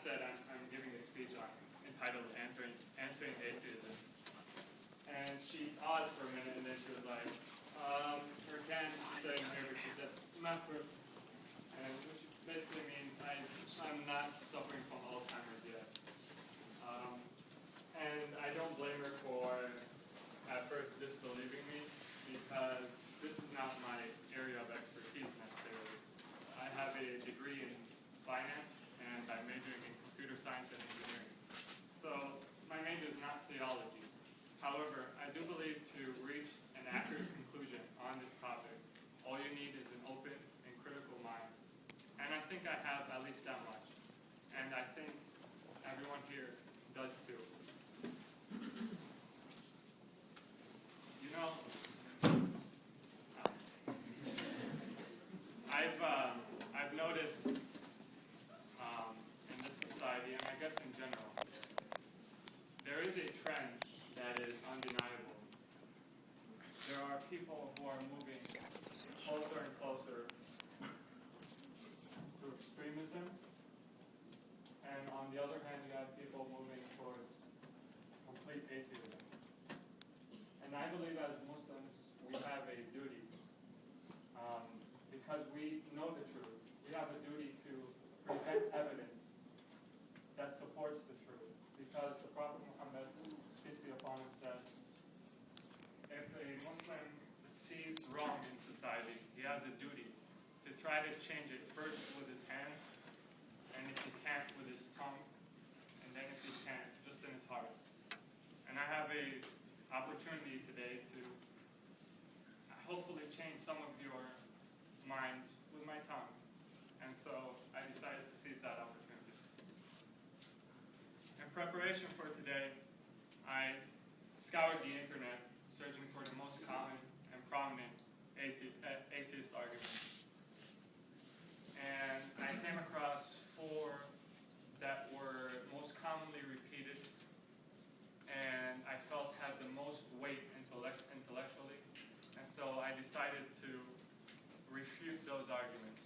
said, I'm giving a speech entitled Answering Atheism. And she paused for a minute, and then she was like, her can, she said in here, but she said, which basically means I'm not suffering from Alzheimer's yet. And I don't blame her for at first disbelieving me, because this is not my area of expertise necessarily. I have a degree in finance, and I'm majoring in computer science and engineering. So my major is not theology. However, I do believe to reach an accurate conclusion on this topic, all you need is an open and critical mind. And I think I have at least that much. And I think everyone here does too. You know, I've noticed in this society, and I guess in general, there is a trend that is undeniable. There are people who are moving closer and closer to extremism, and on the other hand, you have people moving towards complete atheism. And I believe as Muslims, we have a duty, because we know the truth. We have a duty to present evidence that supports the truth. Because the Prophet Muhammad, peace be upon him, says, if a Muslim sees wrong in society, he has a duty to try to change it first with his hands, and if he can't, with his tongue, and then if he can't, just in his heart. And I have a opportunity today to hopefully change some of your minds with my tongue. And so I decided to seize that opportunity. In preparation for today, I scoured the internet searching for the most common and prominent atheist arguments. And I came across 4 that were most commonly repeated and I felt had the most weight intellectually. And so I decided to refute those arguments.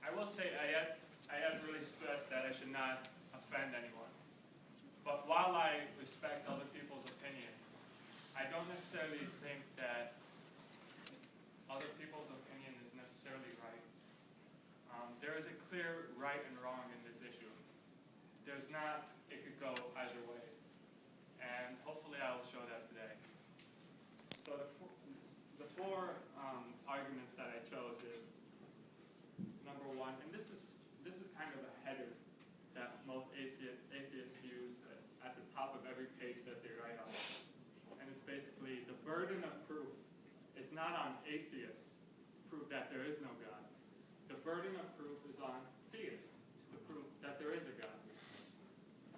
I will say I had really stressed that I should not offend anyone. But while I respect other people's opinion, I don't necessarily think that other people's opinion is necessarily right. There is a clear right and wrong in this issue. There's not, it could go either way. And hopefully I will show that today. So the 4 arguments that I chose is, number 1, and this is kind of a header that most atheists use at the top of every page that they write on. And it's basically, the burden of proof is not on atheists to prove that there is no God. The burden of proof is on theists to prove that there is a God.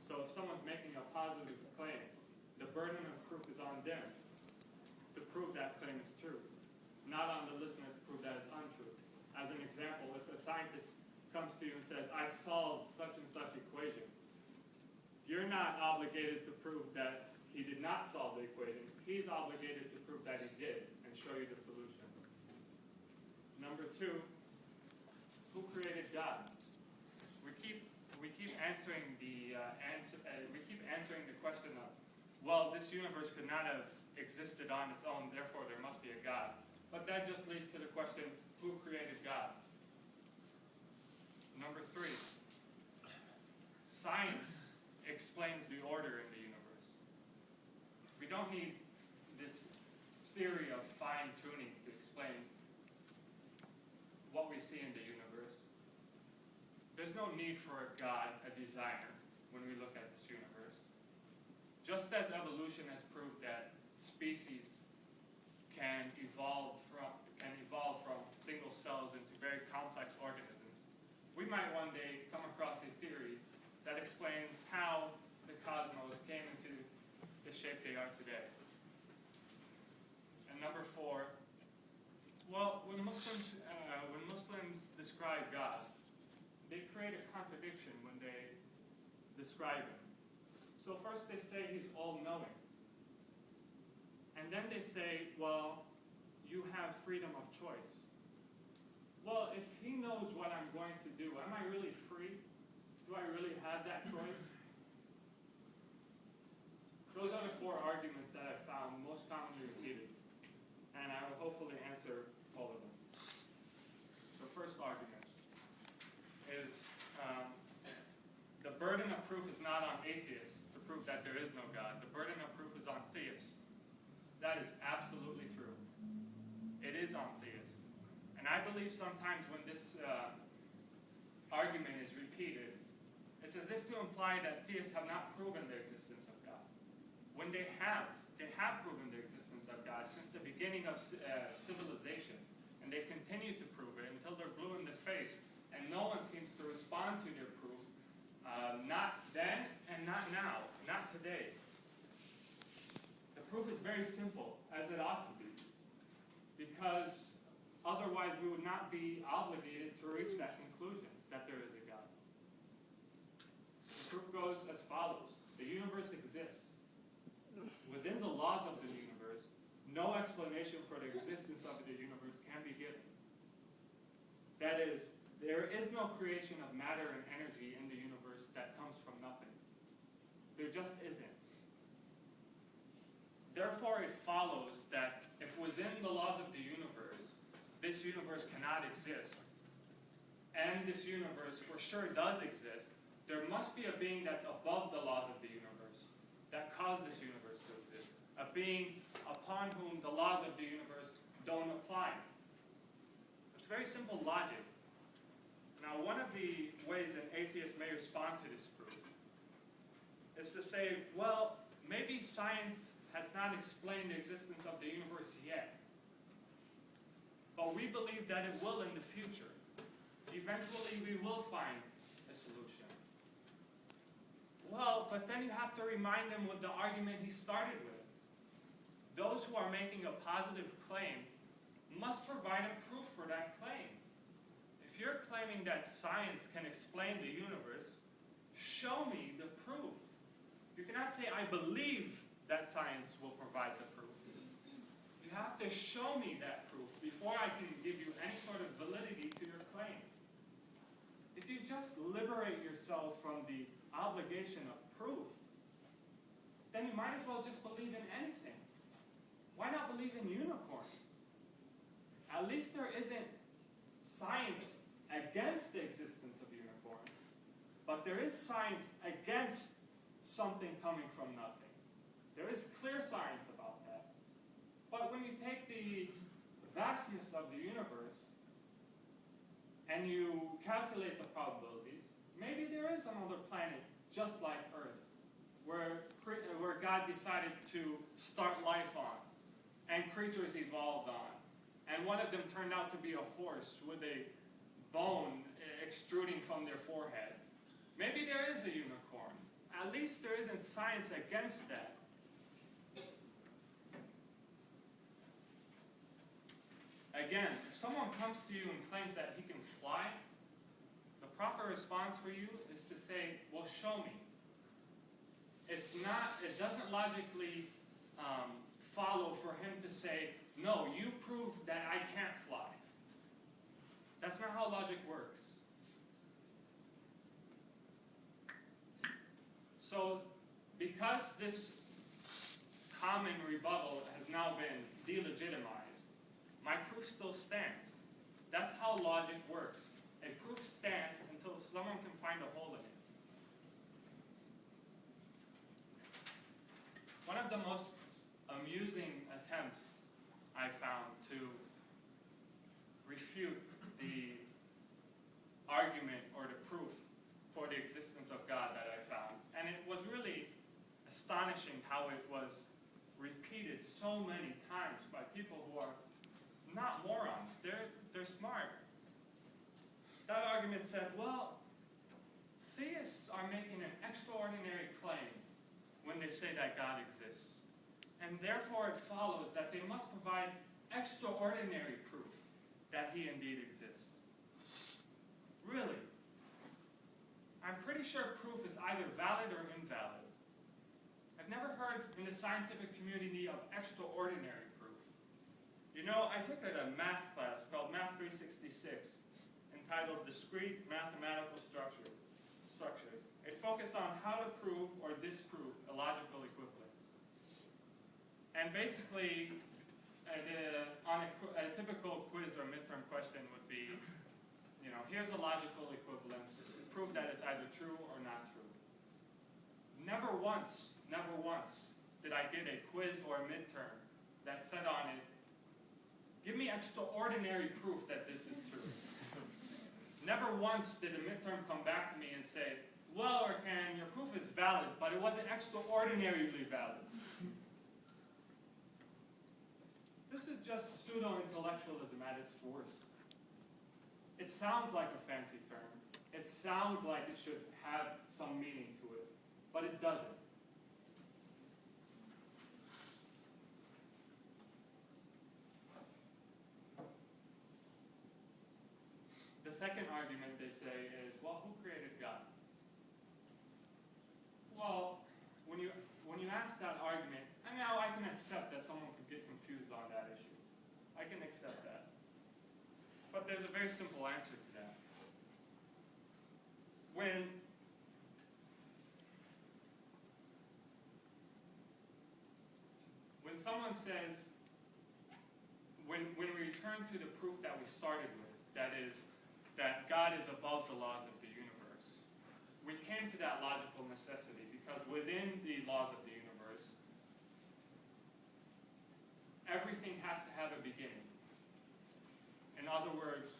So if someone's making a positive claim, the burden of proof is on them to prove that claim is true, not on the listener to prove that it's untrue. As an example, if a scientist comes to you and says, I solved such and such equation, you're not obligated to prove that he did not solve the equation. He's obligated to prove that he did and show you the solution. Number 2, who created God? We keep answering the question of, well, this universe could not have existed on its own, therefore there must be a God. But that just leads to the question, who created God? Number 3, science explains the order in the universe. We don't need this theory of fine-tuning to explain what we see in the universe. There's no need for a God, a designer, when we look at this universe. Just as evolution has proved that species can evolve from single cells into very complex organisms, we might one day come across a theory that explains how the cosmos came into the shape they are today. And number 4, well, when Muslims describe God, they create a contradiction when they describe him. So first they say he's all-knowing. And then they say, well, you have freedom of choice. Well, if he knows what I'm going to do, am I really free do I really have that choice? Those are the four arguments that I found most commonly repeated, and I will hopefully answer all of them. The first argument is the burden of proof is not on atheists to prove that there is no God. The burden of proof is on theists. That is absolutely true. It is on theists. And I believe sometimes when this argument is repeated, it's as if to imply that theists have not proven the existence of God. When they have proven the existence of God since the beginning of civilization, and they continue to prove it until they're blue in the face, and no one seems to respond to their proof, not then and not now, not today. The proof is very simple, as it ought to be, because otherwise we would not be obligated to reach that conclusion, that there is a God. The proof goes as follows. The universe exists. Within the laws of the universe, no explanation for the existence of the universe can be given. That is, there is no creation of matter and energy in the universe that comes from nothing. There just isn't. Therefore, it follows that if within the laws of the universe, this universe cannot exist, and this universe for sure does exist, there must be a being that's above the laws of the universe that caused this universe to exist, a being upon whom the laws of the universe don't apply. It's very simple logic. Now, one of the ways an atheist may respond to this proof is to say, well, maybe science has not explained the existence of the universe yet, but we believe that it will in the future. Eventually, we will find a solution. Well, but then you have to remind them with the argument he started with. Those who are making a positive claim must provide a proof for that claim. If you're claiming that science can explain the universe, show me the proof. You cannot say, I believe that science will provide the proof. You have to show me that proof before I can give you any sort of validity to your claim. If you just liberate yourself from the obligation of proof, then you might as well just believe in anything. Why not believe in unicorns? At least there isn't science against the existence of unicorns, but there is science against something coming from nothing. There is clear science about that. But when you take the vastness of the universe and you calculate the probabilities, maybe there is another planet just like Earth, where God decided to start life on, and creatures evolved on. And one of them turned out to be a horse with a bone extruding from their forehead. Maybe there is a unicorn. At least there isn't science against that. Again, if someone comes to you and claims that he can fly, the proper response for you is to say, well, show me. It doesn't logically follow for him to say, no, you prove that I can't fly. That's not how logic works. So, because this common rebuttal has now been delegitimized, my proof still stands. That's how logic works. A proof stands until someone can find a hole in it. One of the most amusing attempts I found to refute the argument or the proof for the existence of God that I found, and it was really astonishing how it was repeated so many times by people who are not morons. They're smart. That argument said, well, theists are making an extraordinary claim when they say that God exists. And therefore it follows that they must provide extraordinary proof that he indeed exists. Really? I'm pretty sure proof is either valid or invalid. I've never heard in the scientific community of extraordinary proof. You know, I took a math class called Math 366, entitled Discrete Mathematical Structure. So structures. It focused on how to prove or disprove a logical equivalence. And basically, on a typical quiz or midterm question would be, here's a logical equivalence. Prove that it's either true or not true. Never once did I get a quiz or a midterm that said on it, give me extraordinary proof that this is true. Never once did a midterm come back to me and say, well, Orkan, your proof is valid, but it wasn't extraordinarily valid. This is just pseudo-intellectualism at its worst. It sounds like a fancy term. It sounds like it should have some meaning to it, but it doesn't. The second argument they say is, well, who created God? Well, when you ask that argument, and now I can accept that someone could get confused on that issue. I can accept that. But there's a very simple answer to that. When someone says, when we return to the proof that we started with, that is, that God is above the laws of the universe, we came to that logical necessity because within the laws of the universe, everything has to have a beginning. In other words,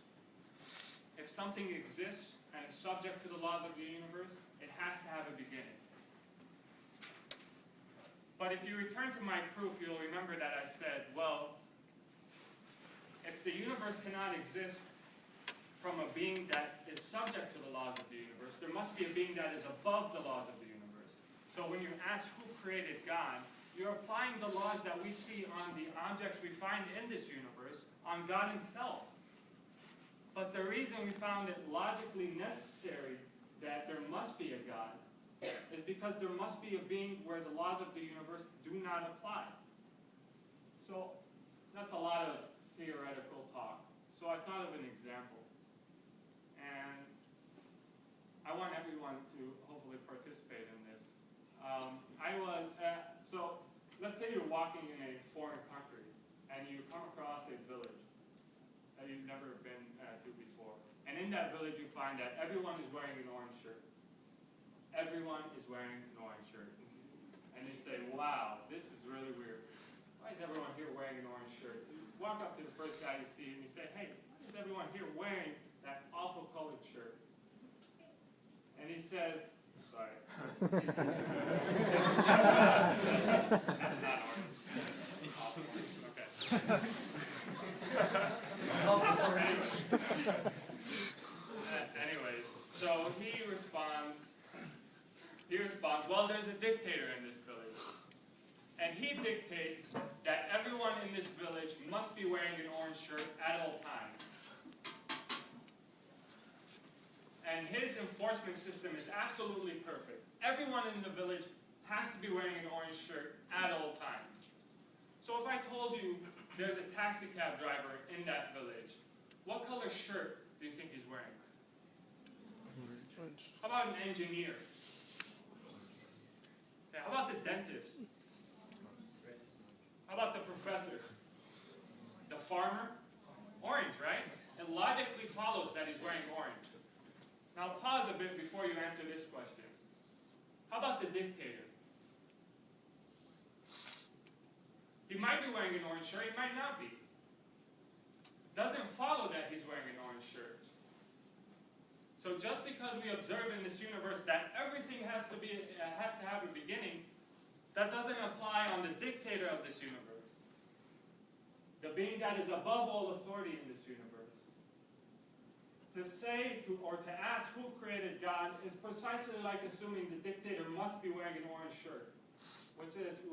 if something exists and is subject to the laws of the universe, it has to have a beginning. But if you return to my proof, you'll remember that I said, well, if the universe cannot exist from a being that is subject to the laws of the universe, there must be a being that is above the laws of the universe. So when you ask who created God, you're applying the laws that we see on the objects we find in this universe on God himself. But the reason we found it logically necessary that there must be a God is because there must be a being where the laws of the universe do not apply. So that's a lot of theoretical talk. So I thought of an example. And I want everyone to hopefully participate in this. So let's say you're walking in a foreign country and you come across a village that you've never been to before. And in that village you find that everyone is wearing an orange shirt. Everyone is wearing an orange shirt. And you say, wow, this is really weird. Why is everyone here wearing an orange shirt? You walk up to the first guy you see and you say, hey, why is everyone here wearing that awful colored shirt? And he says, sorry. That's not orange. Okay. Anyways, so he responds, well, there's a dictator in this village. And he dictates that everyone in this village must be wearing an orange shirt at all times. And his enforcement system is absolutely perfect. Everyone in the village has to be wearing an orange shirt at all times. So if I told you there's a taxi cab driver in that village, what color shirt do you think he's wearing? How about an engineer? Okay, how about the dentist? How about the professor? The farmer? Orange, right? It logically follows that he's wearing orange. Now pause a bit before you answer this question. How about the dictator? He might be wearing an orange shirt, he might not be. Doesn't follow that he's wearing an orange shirt. So just because we observe in this universe that everything has to have a beginning, that doesn't apply on the dictator of this universe. The being that is above all authority in this universe. To say or to ask who created God is precisely like assuming the dictator must be wearing an orange shirt, which is